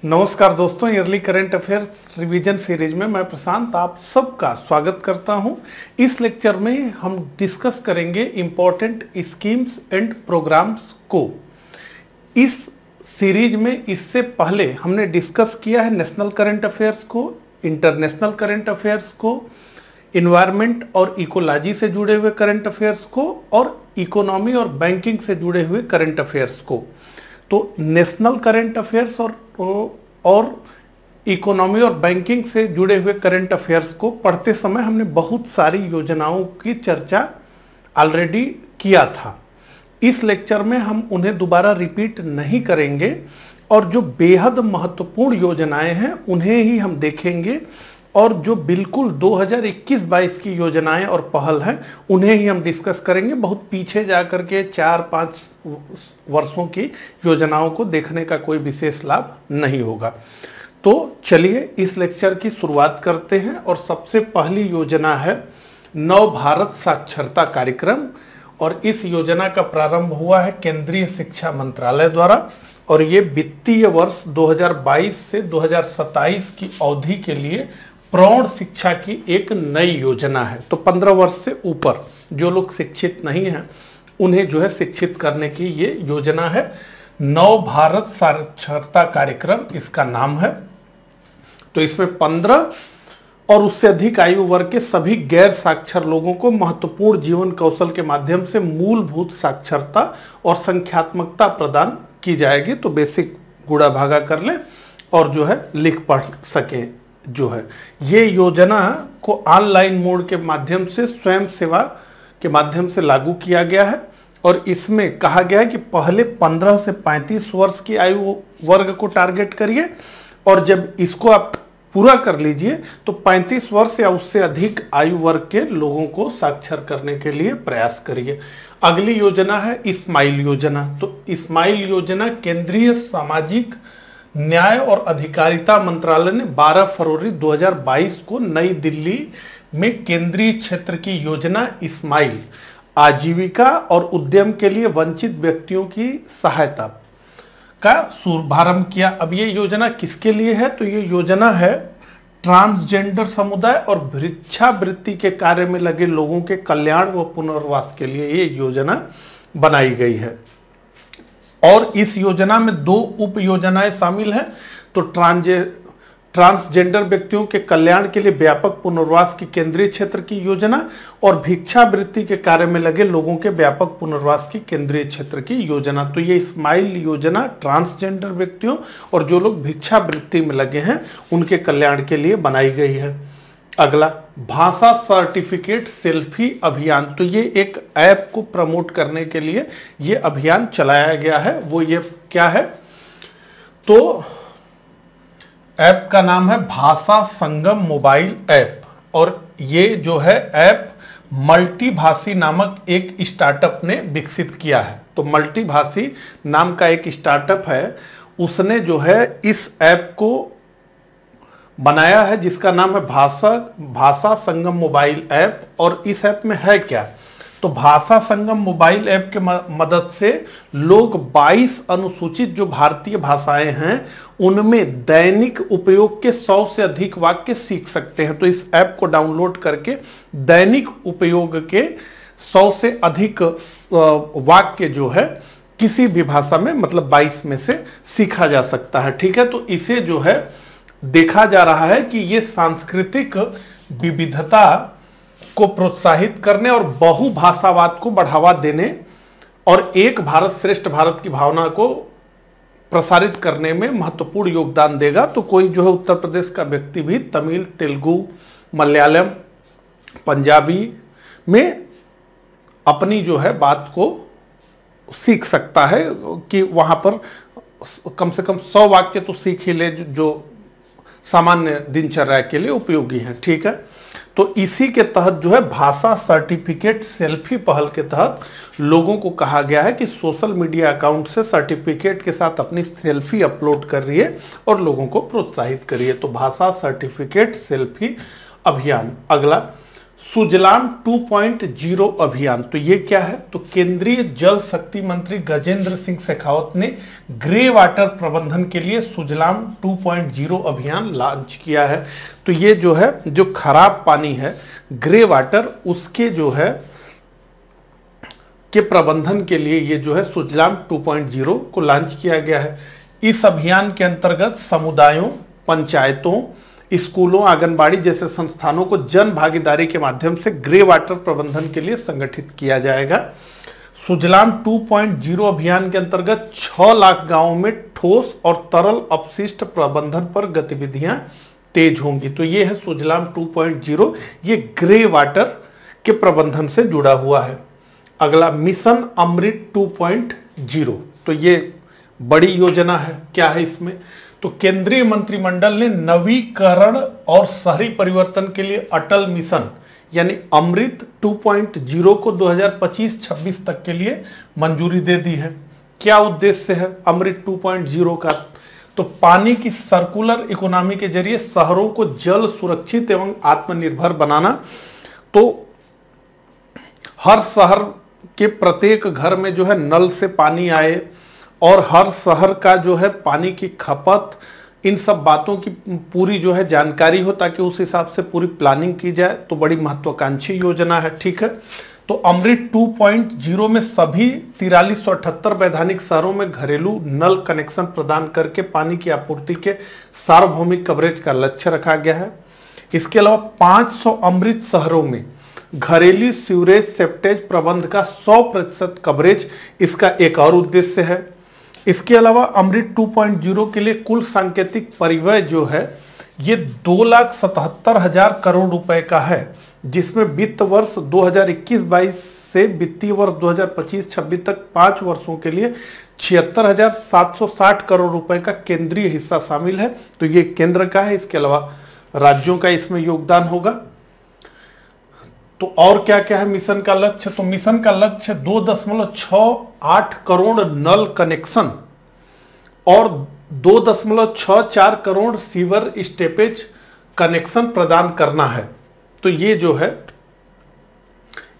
नमस्कार दोस्तों, yearly current affairs revision series में मैं प्रशांत आप सबका स्वागत करता हूं। इस लेक्चर में हम डिस्कस करेंगे इम्पोर्टेंट स्कीम्स एंड प्रोग्राम्स को। इस सीरीज में इससे पहले हमने डिस्कस किया है नेशनल करंट अफेयर्स को, इंटरनेशनल करंट अफेयर्स को, इन्वायरमेंट और इकोलॉजी से जुड़े हुए करंट अफेयर्स को और इकोनॉमी और बैंकिंग से जुड़े हुए करंट अफेयर्स को। तो नेशनल करंट अफेयर्स और इकोनॉमी और बैंकिंग से जुड़े हुए करंट अफेयर्स को पढ़ते समय हमने बहुत सारी योजनाओं की चर्चा ऑलरेडी किया था। इस लेक्चर में हम उन्हें दोबारा रिपीट नहीं करेंगे और जो बेहद महत्वपूर्ण योजनाएं हैं उन्हें ही हम देखेंगे और जो बिल्कुल 2021-22 की योजनाएं और पहल हैं उन्हें ही हम डिस्कस करेंगे। बहुत पीछे जाकर के 4-5 वर्षों की योजनाओं को देखने का कोई विशेष लाभ नहीं होगा। तो चलिए इस लेक्चर की शुरुआत करते हैं और सबसे पहली योजना है नव भारत साक्षरता कार्यक्रम और इस योजना का प्रारंभ हुआ है केंद्रीय शिक्षा मंत्रालय द्वारा और ये वित्तीय वर्ष 2022 से 2027 की अवधि के लिए प्रौढ़ शिक्षा की एक नई योजना है। तो 15 वर्ष से ऊपर जो लोग शिक्षित नहीं हैं उन्हें जो है शिक्षित करने की ये योजना है। नव भारत साक्षरता कार्यक्रम इसका नाम है। तो इसमें 15 और उससे अधिक आयु वर्ग के सभी गैर साक्षर लोगों को महत्वपूर्ण जीवन कौशल के माध्यम से मूलभूत साक्षरता और संख्यात्मकता प्रदान की जाएगी। तो बेसिक गुणा भागा कर लें और जो है लिख पढ़ सकें। जो है ये योजना को ऑनलाइन मोड के माध्यम से स्वयं सेवा के माध्यम से लागू किया गया है और इसमें कहा गया है कि पहले 15 से 35 वर्ष की आयु वर्ग को टारगेट करिए और जब इसको आप पूरा कर लीजिए तो 35 वर्ष या उससे अधिक आयु वर्ग के लोगों को साक्षर करने के लिए प्रयास करिए। अगली योजना है स्माइल योजना। तो स्माइल योजना केंद्रीय सामाजिक न्याय और अधिकारिता मंत्रालय ने 12 फरवरी 2022 को नई दिल्ली में केंद्रीय क्षेत्र की योजना स्माइल आजीविका और उद्यम के लिए वंचित व्यक्तियों की सहायता का शुभारंभ किया। अब ये योजना किसके लिए है? तो ये योजना है ट्रांसजेंडर समुदाय और भिक्षावृत्ति के कार्य में लगे लोगों के कल्याण व पुनर्वास के लिए ये योजना बनाई गई है। और इस योजना में 2 उप योजनाएं शामिल हैं। तो ट्रांसजेंडर व्यक्तियों के कल्याण के लिए व्यापक पुनर्वास की केंद्रीय क्षेत्र की योजना और भिक्षावृत्ति के कार्य में लगे लोगों के व्यापक पुनर्वास की केंद्रीय क्षेत्र की योजना। तो ये स्माइल योजना ट्रांसजेंडर व्यक्तियों और जो लोग भिक्षावृत्ति में लगे हैं उनके कल्याण के लिए बनाई गई है। अगला भाषा सर्टिफिकेट सेल्फी अभियान। तो ये एक ऐप को प्रमोट करने के लिए ये अभियान चलाया गया है। वो ये क्या है? तो ऐप का नाम है भाषा संगम मोबाइल ऐप और ये जो है ऐप मल्टीभाषी नामक एक स्टार्टअप ने विकसित किया है। तो मल्टीभाषी नाम का एक स्टार्टअप है, उसने जो है इस ऐप को बनाया है जिसका नाम है भाषा संगम मोबाइल ऐप। और इस ऐप में है क्या? तो भाषा संगम मोबाइल ऐप के मदद से लोग 22 अनुसूचित जो भारतीय भाषाएं हैं उनमें दैनिक उपयोग के 100 से अधिक वाक्य सीख सकते हैं। तो इस ऐप को डाउनलोड करके दैनिक उपयोग के 100 से अधिक वाक्य जो है किसी भी भाषा में मतलब 22 में से सीखा जा सकता है। ठीक है, तो इसे जो है देखा जा रहा है कि ये सांस्कृतिक विविधता को प्रोत्साहित करने और बहुभाषावाद को बढ़ावा देने और एक भारत श्रेष्ठ भारत की भावना को प्रसारित करने में महत्वपूर्ण योगदान देगा। तो कोई जो है उत्तर प्रदेश का व्यक्ति भी तमिल, तेलुगु, मलयालम, पंजाबी में अपनी जो है बात को सीख सकता है कि वहां पर कम से कम 100 वाक्य तो सीख ही ले जो सामान्य दिनचर्या के लिए उपयोगी हैं। ठीक है, तो इसी के तहत जो है भाषा सर्टिफिकेट सेल्फी पहल के तहत लोगों को कहा गया है कि सोशल मीडिया अकाउंट से सर्टिफिकेट के साथ अपनी सेल्फी अपलोड करिए और लोगों को प्रोत्साहित करिए। तो भाषा सर्टिफिकेट सेल्फी अभियान। अगला सुजलाम 2.0 अभियान। तो ये क्या है? तो केंद्रीय जल शक्ति मंत्री गजेंद्र सिंह शेखावत ने ग्रे वाटर प्रबंधन के लिए सुजलाम 2.0 अभियान लॉन्च किया है। तो ये जो है, जो खराब पानी है ग्रे वाटर, उसके जो है के प्रबंधन के लिए ये जो है सुजलाम 2.0 को लॉन्च किया गया है। इस अभियान के अंतर्गत समुदायों, पंचायतों, स्कूलों, आंगनबाड़ी जैसे संस्थानों को जन भागीदारी के माध्यम से ग्रे वाटर प्रबंधन के लिए संगठित किया जाएगा। सुजलाम 2.0 अभियान के अंतर्गत 6 लाख गांवों में ठोस और तरल अपशिष्ट प्रबंधन पर गतिविधियां तेज होंगी। तो ये है सुजलाम 2.0, ये ग्रे वाटर के प्रबंधन से जुड़ा हुआ है। अगला मिशन अमृत 2.0। तो ये बड़ी योजना है। क्या है इसमें? तो केंद्रीय मंत्रिमंडल ने नवीकरण और शहरी परिवर्तन के लिए अटल मिशन यानी अमृत 2.0 को 2025-26 तक के लिए मंजूरी दे दी है। क्या उद्देश्य है अमृत 2.0 का? तो पानी की सर्कुलर इकोनॉमी के जरिए शहरों को जल सुरक्षित एवं आत्मनिर्भर बनाना। तो हर शहर के प्रत्येक घर में जो है नल से पानी आए और हर शहर का जो है पानी की खपत, इन सब बातों की पूरी जो है जानकारी हो ताकि उस हिसाब से पूरी प्लानिंग की जाए। तो बड़ी महत्वाकांक्षी योजना है। ठीक है, तो अमृत 2.0 में सभी 4378 वैधानिक शहरों में घरेलू नल कनेक्शन प्रदान करके पानी की आपूर्ति के सार्वभौमिक कवरेज का लक्ष्य रखा गया है। इसके अलावा 500 अमृत शहरों में घरेलू सीवरेज सेप्टेज प्रबंध का 100% कवरेज इसका एक और उद्देश्य है। इसके अलावा अमृत 2.0 के लिए कुल सांकेतिक परिव्यय जो है ये 2,77,000 करोड़ रुपए का है, जिसमें वित्त वर्ष 2021-22 से वित्तीय वर्ष 2025-26 तक 5 वर्षों के लिए 76,760 करोड़ रुपए का केंद्रीय हिस्सा शामिल है। तो ये केंद्र का है। इसके अलावा राज्यों का इसमें योगदान होगा। तो और क्या क्या है मिशन का लक्ष्य? तो मिशन का लक्ष्य 2.68 करोड़ नल कनेक्शन और 2.64 करोड़ सीवर स्टेपेज कनेक्शन प्रदान करना है। तो ये जो है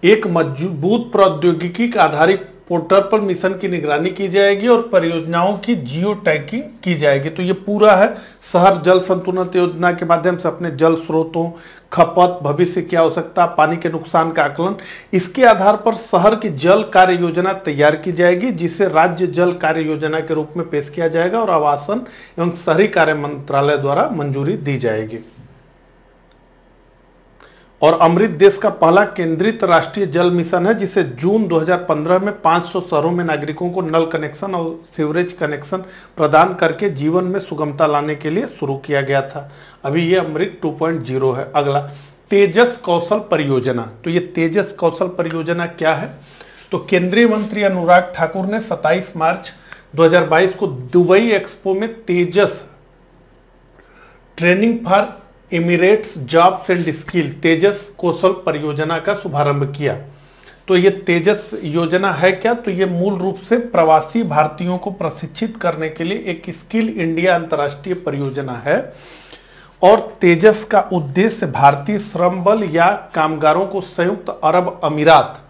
एक मजबूत प्रौद्योगिकी आधारित पोर्टल पर मिशन की निगरानी की जाएगी और परियोजनाओं की जियो टैगिंग की जाएगी। तो ये पूरा है शहर जल संतुलन योजना के माध्यम से अपने जल स्रोतों, खपत, भविष्य की आवश्यकता, पानी के नुकसान का आकलन, इसके आधार पर शहर की जल कार्य योजना तैयार की जाएगी, जिसे राज्य जल कार्य योजना के रूप में पेश किया जाएगा और आवासन एवं शहरी कार्य मंत्रालय द्वारा मंजूरी दी जाएगी। और अमृत देश का पहला केंद्रित राष्ट्रीय जल मिशन है, जिसे जून 2015 में 500 शहरों में नागरिकों को नल कनेक्शन और सीवरेज कनेक्शन प्रदान करके जीवन में सुगमता लाने के लिए शुरू किया गया था। अभी ये अमृत 2.0 है। अगला तेजस कौशल परियोजना। तो ये तेजस कौशल परियोजना क्या है? तो केंद्रीय मंत्री अनुराग ठाकुर ने 27 मार्च 2022 को दुबई एक्सपो में Tejas training for Emirates jobs and skill Tejas कौशल परियोजना का शुभारंभ किया। तो ये तेजस योजना है क्या? तो ये मूल रूप से प्रवासी भारतीयों को प्रशिक्षित करने के लिए एक स्किल इंडिया अंतर्राष्ट्रीय परियोजना है। और तेजस का उद्देश्य भारतीय श्रम बल या कामगारों को संयुक्त अरब अमीरात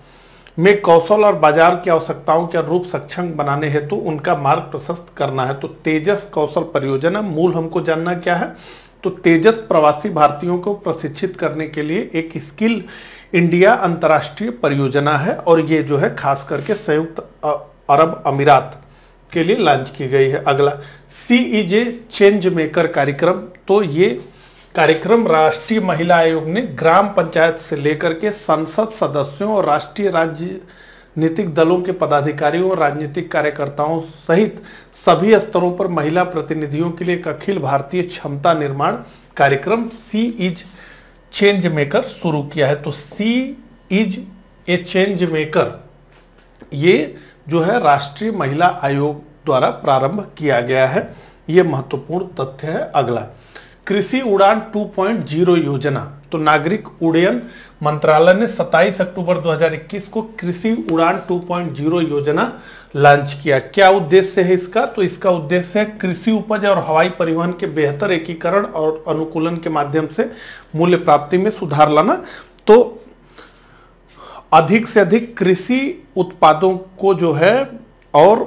में कौशल और बाजार की आवश्यकताओं के अनुरूप सक्षम बनाने हेतु उनका मार्ग प्रशस्त करना है। तो तेजस कौशल परियोजना मूल हमको जानना क्या है? तो तेजस प्रवासी भारतीयों को प्रशिक्षित करने के लिए एक स्किल इंडिया अंतर्राष्ट्रीय परियोजना है और ये जो है खास करके संयुक्त अरब अमीरात के लिए लॉन्च की गई है। अगला CEJ चेंज मेकर कार्यक्रम। तो ये कार्यक्रम राष्ट्रीय महिला आयोग ने ग्राम पंचायत से लेकर के संसद सदस्यों और राष्ट्रीय राजनीतिक दलों के पदाधिकारियों और राजनीतिक कार्यकर्ताओं सहित सभी स्तरों पर महिला प्रतिनिधियों के लिए एक अखिल भारतीय क्षमता निर्माण कार्यक्रम CEJ चेंज मेकर शुरू किया है। तो CEJ चेंज मेकर ये जो है राष्ट्रीय महिला आयोग द्वारा प्रारंभ किया गया है। ये महत्वपूर्ण तथ्य है। अगला कृषि उड़ान 2.0 योजना। तो नागरिक उड्डयन मंत्रालय ने 27 अक्टूबर 2021 को कृषि उड़ान 2.0 योजना लॉन्च किया। क्या उद्देश्य है इसका? तो इसका उद्देश्य है कृषि उपज और हवाई परिवहन के बेहतर एकीकरण और अनुकूलन के माध्यम से मूल्य प्राप्ति में सुधार लाना। तो अधिक से अधिक कृषि उत्पादों को जो है और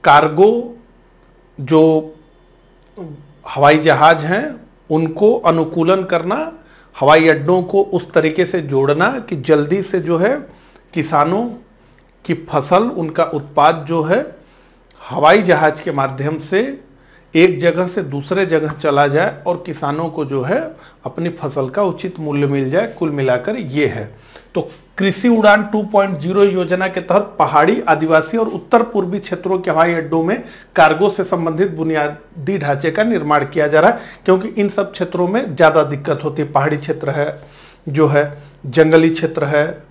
कार्गो जो हवाई जहाज हैं उनको अनुकूलन करना, हवाई अड्डों को उस तरीके से जोड़ना कि जल्दी से जो है किसानों की फसल, उनका उत्पाद जो है हवाई जहाज के माध्यम से एक जगह से दूसरे जगह चला जाए और किसानों को जो है अपनी फसल का उचित मूल्य मिल जाए। कुल मिलाकर ये है। तो कृषि उड़ान 2.0 योजना के तहत पहाड़ी, आदिवासी और उत्तर पूर्वी क्षेत्रों के हवाई अड्डों में कार्गो से संबंधित बुनियादी ढांचे का निर्माण किया जा रहा है, क्योंकि इन सब क्षेत्रों में ज्यादा दिक्कत होती है। पहाड़ी क्षेत्र है, जो है जंगली क्षेत्र है,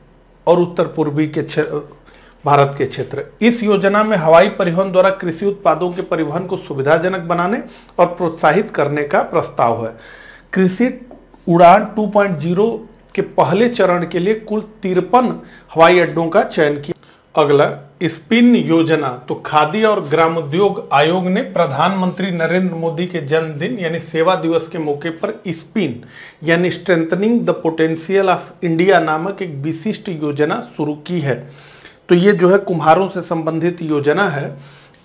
और उत्तर पूर्वी के भारत के क्षेत्र। इस योजना में हवाई परिवहन द्वारा कृषि उत्पादों के परिवहन को सुविधाजनक बनाने और प्रोत्साहित करने का प्रस्ताव है। कृषि उड़ान 2.0 के पहले चरण के लिए कुल 53 हवाई अड्डों का चयन किया। अगला स्पिन योजना। तो खादी और ग्रामोद्योग आयोग ने प्रधानमंत्री नरेंद्र मोदी के जन्मदिन यानी सेवा दिवस के मौके पर स्पिन यानी strengthening the potential of India नामक एक विशिष्ट योजना शुरू की है। तो ये जो है कुम्हारों से संबंधित योजना है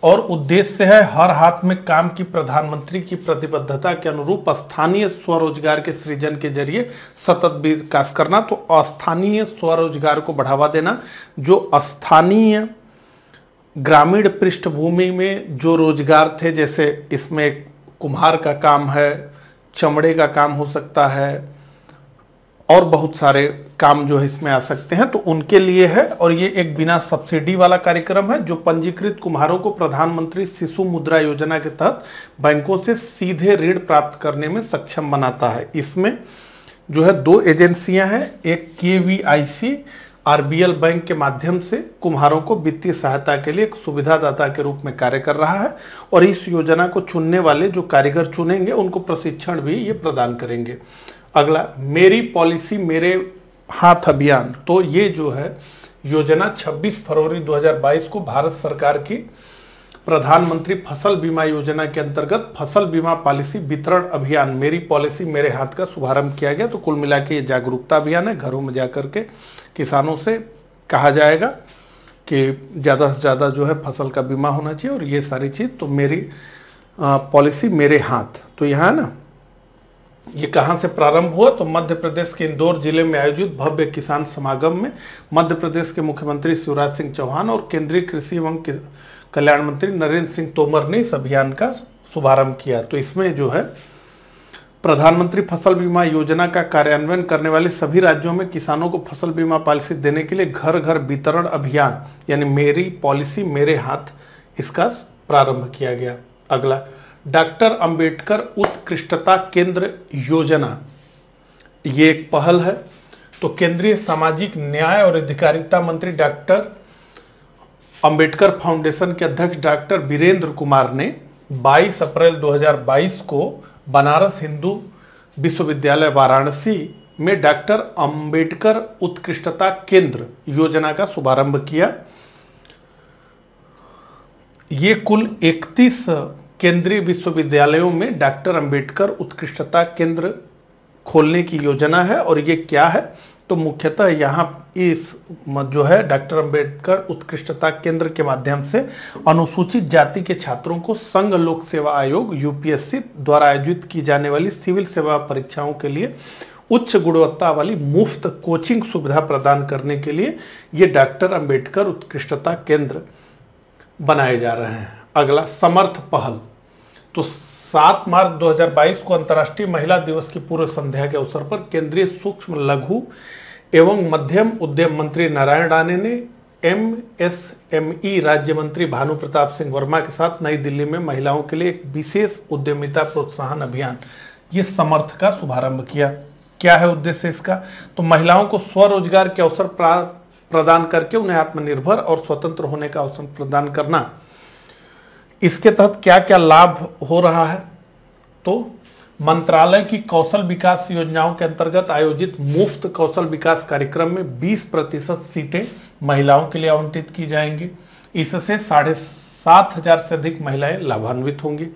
और उद्देश्य है हर हाथ में काम की प्रधानमंत्री की प्रतिबद्धता के अनुरूप स्थानीय स्वरोजगार के सृजन के जरिए सतत विकास करना। तो अस्थानीय स्वरोजगार को बढ़ावा देना, जो स्थानीय ग्रामीण पृष्ठभूमि में जो रोजगार थे, जैसे इसमें कुम्हार का काम है, चमड़े का काम हो सकता है और बहुत सारे काम जो है इसमें आ सकते हैं, तो उनके लिए है। और ये एक बिना सब्सिडी वाला कार्यक्रम है जो पंजीकृत कुम्हारों को प्रधानमंत्री शिशु मुद्रा योजना के तहत बैंकों से सीधे ऋण प्राप्त करने में सक्षम बनाता है। इसमें जो है 2 एजेंसियां हैं, एक KVIC RBL बैंक के माध्यम से कुम्हारों को वित्तीय सहायता के लिए एक सुविधादाता के रूप में कार्य कर रहा है, और इस योजना को चुनने वाले जो कारीगर चुनेंगे उनको प्रशिक्षण भी ये प्रदान करेंगे। अगला मेरी पॉलिसी मेरे हाथ अभियान। तो ये जो है योजना 26 फरवरी 2022 को भारत सरकार की प्रधानमंत्री फसल बीमा योजना के अंतर्गत फसल बीमा पॉलिसी वितरण अभियान मेरी पॉलिसी मेरे हाथ का शुभारंभ किया गया। तो कुल मिला के ये जागरूकता अभियान है। घरों में जाकर के किसानों से कहा जाएगा कि ज़्यादा से ज़्यादा जो है फसल का बीमा होना चाहिए और ये सारी चीज़। तो मेरी पॉलिसी मेरे हाथ। तो यहाँ ना ये कहाँ से प्रारंभ हुआ? तो मध्य प्रदेश के इंदौर जिले में आयोजित भव्य किसान समागम में मध्य प्रदेश के मुख्यमंत्री शिवराज सिंह चौहान और केंद्रीय कृषि एवं कल्याण मंत्री नरेंद्र सिंह तोमर ने इस अभियान का शुभारंभ किया। तो इसमें जो है प्रधानमंत्री फसल बीमा योजना का कार्यान्वयन करने वाले सभी राज्यों में किसानों को फसल बीमा पॉलिसी देने के लिए घर घर वितरण अभियान यानी मेरी पॉलिसी मेरे हाथ, इसका प्रारंभ किया गया। अगला डॉक्टर अंबेडकर उत्कृष्टता केंद्र योजना, ये एक पहल है। तो केंद्रीय सामाजिक न्याय और अधिकारिता मंत्री डॉक्टर अंबेडकर फाउंडेशन के अध्यक्ष डॉक्टर वीरेंद्र कुमार ने 22 अप्रैल 2022 को बनारस हिंदू विश्वविद्यालय वाराणसी में डॉक्टर अंबेडकर उत्कृष्टता केंद्र योजना का शुभारंभ किया। ये कुल 31 केंद्रीय विश्वविद्यालयों में डॉक्टर अंबेडकर उत्कृष्टता केंद्र खोलने की योजना है। और ये क्या है? तो मुख्यतः यहाँ इस जो है डॉक्टर अंबेडकर उत्कृष्टता केंद्र के माध्यम से अनुसूचित जाति के छात्रों को संघ लोक सेवा आयोग UPSC द्वारा आयोजित की जाने वाली सिविल सेवा परीक्षाओं के लिए उच्च गुणवत्ता वाली मुफ्त कोचिंग सुविधा प्रदान करने के लिए ये डॉक्टर अंबेडकर उत्कृष्टता केंद्र बनाए जा रहे हैं। अगला समर्थ पहल। तो 7 मार्च 2022 को अंतर्राष्ट्रीय महिला दिवस की पूर्व संध्या के अवसर पर केंद्रीय सूक्ष्म लघु एवं मध्यम उद्यम मंत्री नारायण राणे ने MSME राज्य मंत्री भानु प्रताप सिंह वर्मा के साथ नई दिल्ली में महिलाओं के लिए एक विशेष उद्यमिता प्रोत्साहन अभियान ये समर्थ का शुभारंभ किया। क्या है उद्देश्य इसका? तो महिलाओं को स्वरोजगार के अवसर प्रदान करके उन्हें आत्मनिर्भर और स्वतंत्र होने का अवसर प्रदान करना। इसके तहत क्या क्या लाभ हो रहा है? तो मंत्रालय की कौशल विकास योजनाओं के अंतर्गत आयोजित मुफ्त कौशल विकास कार्यक्रम में 20% सीटें महिलाओं के लिए आवंटित की जाएंगी। इससे 7,000 से अधिक महिलाएं लाभान्वित होंगी।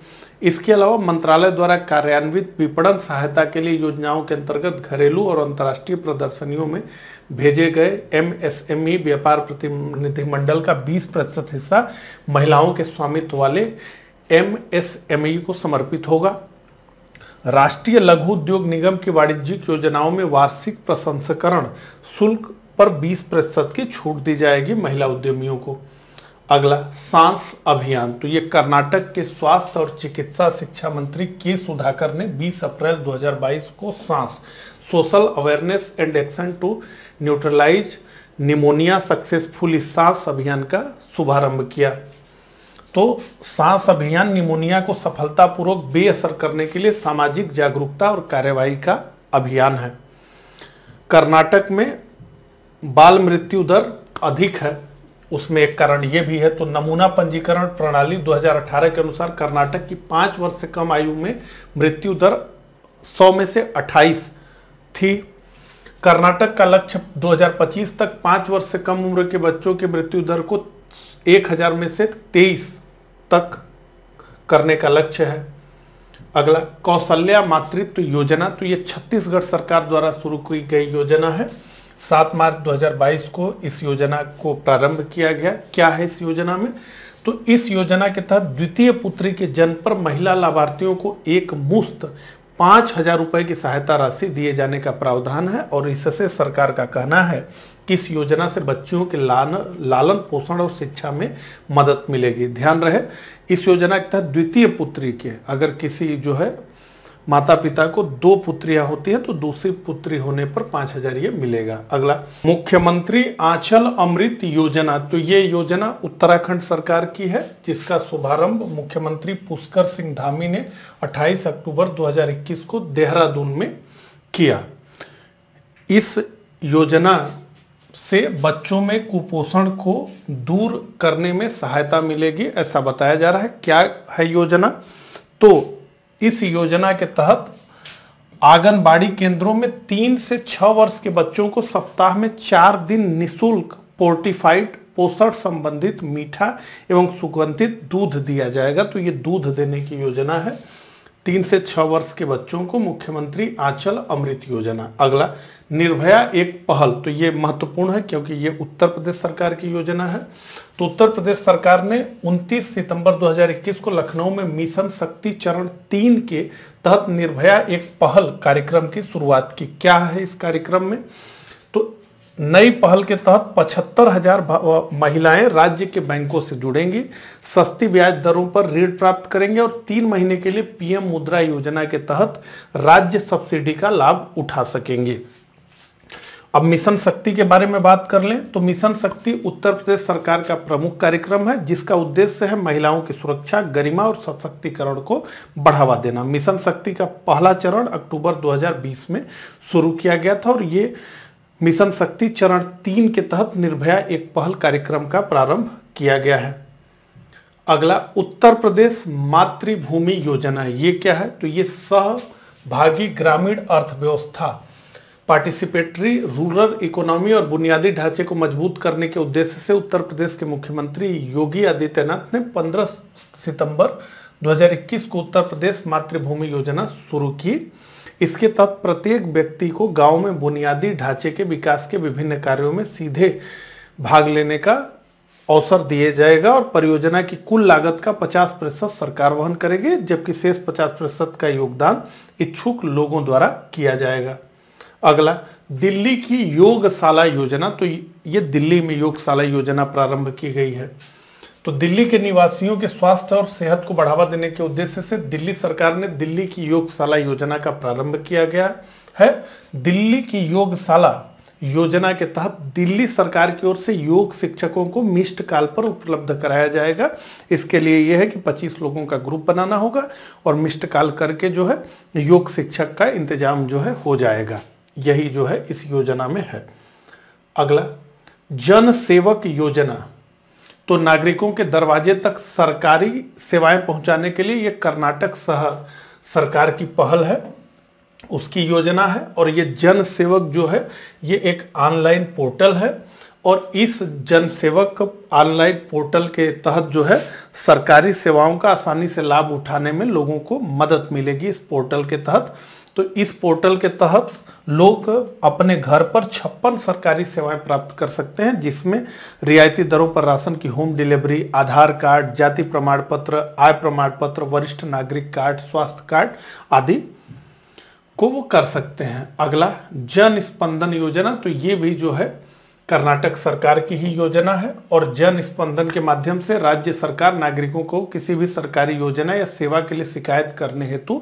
इसके अलावा मंत्रालय द्वारा कार्यान्वित विपणन सहायता के लिए योजनाओं के अंतर्गत घरेलू और अंतर्राष्ट्रीय प्रदर्शनियों में भेजे गए MSME व्यापार प्रतिनिधिमंडल का 20% हिस्सा महिलाओं के स्वामित्व वाले MSME को समर्पित होगा। राष्ट्रीय लघु उद्योग निगम की वाणिज्यिक योजनाओं में वार्षिक प्रसंस्करण शुल्क पर 20% की छूट दी जाएगी महिला उद्यमियों को। अगला, सांस अभियान। तो ये कर्नाटक के स्वास्थ्य और चिकित्सा शिक्षा मंत्री के सुधाकर ने 20 अप्रैल 2022 को SAANS social awareness and action to neutralize pneumonia successfully SAANS अभियान का शुभारंभ किया। तो सांस अभियान निमोनिया को सफलतापूर्वक बेअसर करने के लिए सामाजिक जागरूकता और कार्यवाही का अभियान है। कर्नाटक में बाल मृत्यु दर अधिक है, उसमें एक कारण यह भी है। तो नमूना पंजीकरण प्रणाली 2018 के अनुसार कर्नाटक की 5 वर्ष से कम आयु में मृत्यु दर 100 में से 28 थी। कर्नाटक का लक्ष्य 2025 तक 5 वर्ष से कम उम्र के बच्चों की मृत्यु दर को 1000 में से 23 तक करने का लक्ष्य है। अगला, कौशल्या मातृत्व योजना। तो ये छत्तीसगढ़ सरकार द्वारा शुरू की गई योजना है। 7 मार्च 2022 को इस योजना को प्रारंभ किया गया। क्या है इस योजना में? तो इस योजना के तहत द्वितीय पुत्री के जन्म पर महिला लाभार्थियों को एक मुश्त 5,000 रुपए की सहायता राशि दिए जाने का प्रावधान है और इससे सरकार का कहना है कि इस योजना से बच्चियों के लालन पोषण और शिक्षा में मदद मिलेगी। ध्यान रहे, इस योजना के तहत द्वितीय पुत्री के, अगर किसी जो है माता पिता को 2 पुत्रियां होती हैं तो दूसरी पुत्री होने पर 5,000 ये मिलेगा। अगला, मुख्यमंत्री आंचल अमृत योजना। तो ये योजना उत्तराखंड सरकार की है, जिसका शुभारंभ मुख्यमंत्री पुष्कर सिंह धामी ने 28 अक्टूबर 2021 को देहरादून में किया। इस योजना से बच्चों में कुपोषण को दूर करने में सहायता मिलेगी, ऐसा बताया जा रहा है। क्या है योजना? तो इस योजना के तहत आंगनबाड़ी केंद्रों में 3 से 6 वर्ष के बच्चों को सप्ताह में 4 दिन निःशुल्क फोर्टिफाइड पोषण संबंधित मीठा एवं सुगंधित दूध दिया जाएगा। तो ये दूध देने की योजना है 3 से 6 वर्ष के बच्चों को, मुख्यमंत्री आंचल अमृत योजना। अगला, निर्भया एक पहल। तो ये महत्वपूर्ण है क्योंकि ये उत्तर प्रदेश सरकार की योजना है। तो उत्तर प्रदेश सरकार ने 29 सितंबर 2021 को लखनऊ में मिशन शक्ति चरण 3 के तहत निर्भया एक पहल कार्यक्रम की शुरुआत की। क्या है इस कार्यक्रम में? तो नई पहल के तहत 75,000 महिलाएं राज्य के बैंकों से जुड़ेंगी, सस्ती ब्याज दरों पर ऋण प्राप्त करेंगे और 3 महीने के लिए पीएम मुद्रा योजना के तहत राज्य सब्सिडी का लाभ उठा सकेंगे। अब मिशन शक्ति के बारे में बात कर लें तो मिशन शक्ति उत्तर प्रदेश सरकार का प्रमुख कार्यक्रम है, जिसका उद्देश्य है महिलाओं की सुरक्षा, गरिमा और सशक्तिकरण को बढ़ावा देना। मिशन शक्ति का पहला चरण अक्टूबर 2020 में शुरू किया गया था और ये मिशन शक्ति चरण 3 के तहत निर्भया एक पहल कार्यक्रम का प्रारंभ किया गया है। अगला, उत्तर प्रदेश मातृभूमि योजना। ये क्या है? तो ये सहभागी ग्रामीण अर्थव्यवस्था, पार्टिसिपेटरी रूरल इकोनॉमी और बुनियादी ढांचे को मजबूत करने के उद्देश्य से उत्तर प्रदेश के मुख्यमंत्री योगी आदित्यनाथ ने 15 सितंबर 2021 को उत्तर प्रदेश मातृभूमि योजना शुरू की। इसके तहत प्रत्येक व्यक्ति को गांव में बुनियादी ढांचे के विकास के विभिन्न कार्यों में सीधे भाग लेने का अवसर दिया जाएगा और परियोजना की कुल लागत का 50% सरकार वहन करेगी, जबकि शेष 50% का योगदान इच्छुक लोगों द्वारा किया जाएगा। अगला, दिल्ली की योगशाला योजना। तो ये दिल्ली में योगशाला योजना प्रारंभ की गई है। तो दिल्ली के निवासियों के स्वास्थ्य और सेहत को बढ़ावा देने के उद्देश्य से दिल्ली सरकार ने दिल्ली की योगशाला योजना का प्रारंभ किया गया है। दिल्ली की योगशाला योजना के तहत दिल्ली सरकार की ओर से योग शिक्षकों को मिस्ड कॉल पर उपलब्ध कराया जाएगा। इसके लिए यह है कि 25 लोगों का ग्रुप बनाना होगा और मिस्ड कॉल करके जो है योग शिक्षक का इंतजाम जो है हो जाएगा। यही जो है इस योजना में है। अगला, जन सेवक योजना। तो नागरिकों के दरवाजे तक सरकारी सेवाएं पहुंचाने के लिए यह कर्नाटक सरकार की पहल है, उसकी योजना है। और ये जन सेवक जो है ये एक ऑनलाइन पोर्टल है और इस जन सेवक ऑनलाइन पोर्टल के तहत जो है सरकारी सेवाओं का आसानी से लाभ उठाने में लोगों को मदद मिलेगी इस पोर्टल के तहत। तो इस पोर्टल के तहत लोग अपने घर पर 56 सरकारी सेवाएं प्राप्त कर सकते हैं, जिसमें रियायती दरों पर राशन की होम डिलीवरी, आधार कार्ड, जाति प्रमाण पत्र, आय प्रमाण पत्र, वरिष्ठ नागरिक कार्ड, स्वास्थ्य कार्ड आदि को वो कर सकते हैं। अगला जन स्पंदन योजना, तो ये भी जो है कर्नाटक सरकार की ही योजना है और जन स्पंदन के माध्यम से राज्य सरकार नागरिकों को किसी भी सरकारी योजना या सेवा के लिए शिकायत करने हेतु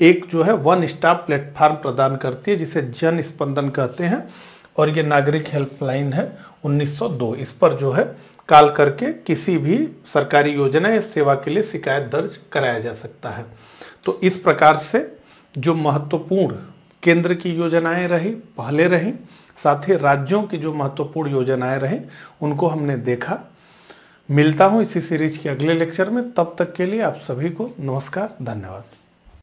एक जो है वन स्टॉप प्लेटफॉर्म प्रदान करती है, जिसे जन स्पंदन कहते हैं। और ये नागरिक हेल्पलाइन है 1902। इस पर जो है कॉल करके किसी भी सरकारी योजना या सेवा के लिए शिकायत दर्ज कराया जा सकता है। तो इस प्रकार से जो महत्वपूर्ण केंद्र की योजनाएं रही पहले रही, साथ ही राज्यों की जो महत्वपूर्ण योजनाएं रही उनको हमने देखा। मिलता हूं इसी सीरीज के अगले लेक्चर में, तब तक के लिए आप सभी को नमस्कार, धन्यवाद।